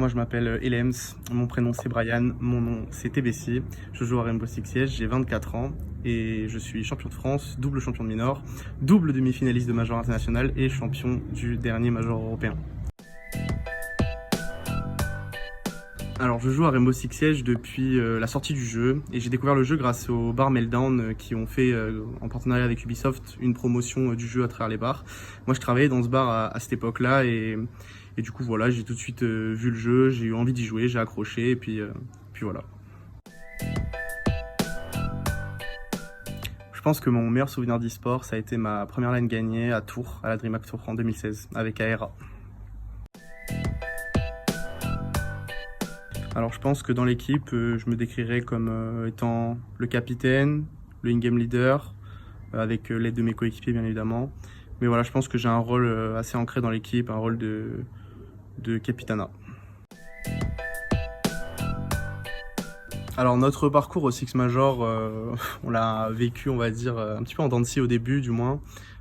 moi je m'appelle Elems, mon prénom c'est Brian, mon nom c'est TBC, je joue à Rainbow Six Siege, j'ai 24 ans et je suis champion de France, double champion de minor, double demi-finaliste de Major international et champion du dernier Major européen. Alors je joue à Rainbow Six Siege depuis la sortie du jeu et j'ai découvert le jeu grâce aux bars Meltdown qui ont fait en partenariat avec Ubisoft une promotion du jeu à travers les bars. Moi je travaillais dans ce bar à cette époque-là et du coup voilà, j'ai tout de suite vu le jeu, j'ai eu envie d'y jouer, j'ai accroché et puis voilà. Je pense que mon meilleur souvenir d'e-sport ça a été ma première LAN gagnée à Tours, à la DreamHack Tour en 2016 avec ARA. Alors je pense que dans l'équipe, je me décrirais comme étant le capitaine, le in-game leader, avec l'aide de mes coéquipiers bien évidemment. Mais voilà, je pense que j'ai un rôle assez ancré dans l'équipe, un rôle de capitana. Alors notre parcours au Six Major, on l'a vécu on va dire un petit peu en dents de scie au début du moins,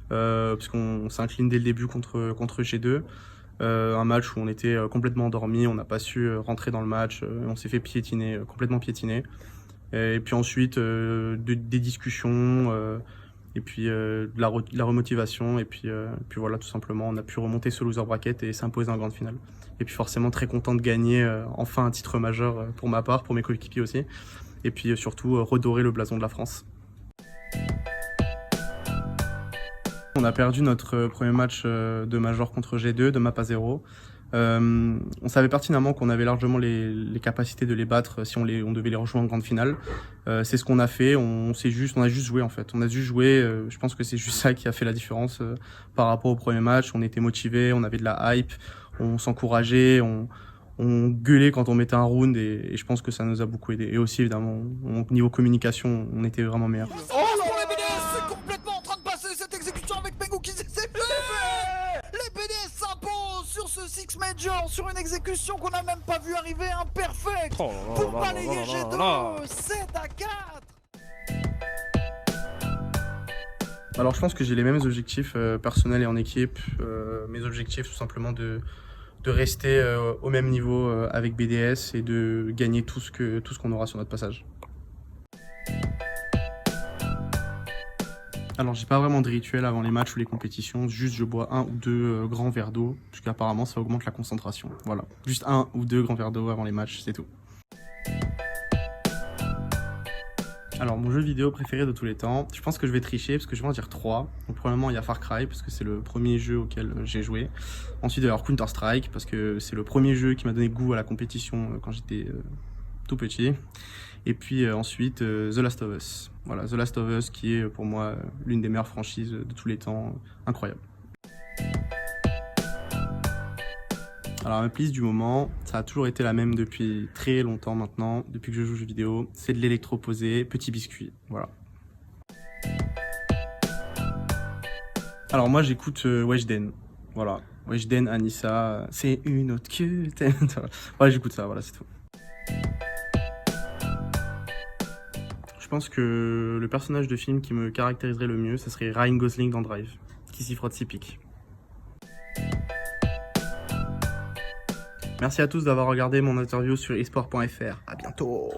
parce qu'on s'incline dès le début contre G2. Un match où on était complètement endormi, on n'a pas su rentrer dans le match, on s'est fait piétiner, complètement piétiner. Et puis ensuite des discussions, et puis de la remotivation, et puis voilà tout simplement on a pu remonter ce loser bracket et s'imposer en grande finale. Et puis forcément très content de gagner enfin un titre majeur pour ma part, pour mes coéquipiers aussi, et puis surtout redorer le blason de la France. On a perdu notre premier match de Major contre G2, de map à 0. On savait pertinemment qu'on avait largement les capacités de les battre si on devait les rejoindre en grande finale. C'est ce qu'on a fait, on a juste joué en fait. On a juste joué, je pense que c'est juste ça qui a fait la différence par rapport au premier match. On était motivés, on avait de la hype, on s'encourageait, on gueulait quand on mettait un round et je pense que ça nous a beaucoup aidé. Et aussi évidemment, au niveau communication, on était vraiment meilleurs. Les BDS s'imposent sur ce Six Major, sur une exécution qu'on n'a même pas vu arriver, imperfect, pour balayer G2, 7-4. Alors je pense que j'ai les mêmes objectifs personnels et en équipe. Mes objectifs tout simplement de rester au même niveau avec BDS et de gagner tout ce qu'on aura sur notre passage. Alors j'ai pas vraiment de rituel avant les matchs ou les compétitions, juste je bois 1 ou 2 grands verres d'eau, parce qu'apparemment ça augmente la concentration. Voilà, juste 1 ou 2 grands verres d'eau avant les matchs, c'est tout. Alors mon jeu vidéo préféré de tous les temps, je pense que je vais tricher parce que je vais en dire 3. Donc premièrement il y a Far Cry parce que c'est le premier jeu auquel j'ai joué. Ensuite il y a Counter Strike parce que c'est le premier jeu qui m'a donné goût à la compétition quand j'étais tout petit. Et puis ensuite The Last of Us. Voilà, The Last of Us qui est pour moi l'une des meilleures franchises de tous les temps, incroyable. Alors ma playlist du moment, ça a toujours été la même depuis très longtemps maintenant, depuis que je joue aux jeux vidéo. C'est de l'électroposé, petit biscuit, voilà. Alors moi j'écoute Weshden, voilà. Weshden, Anissa, c'est une autre que t'aimes. Voilà, j'écoute ça, voilà, c'est tout. Je pense que le personnage de film qui me caractériserait le mieux, ce serait Ryan Gosling dans Drive, qui s'y frotte 6 pics. Merci à tous d'avoir regardé mon interview sur esport.fr. À bientôt.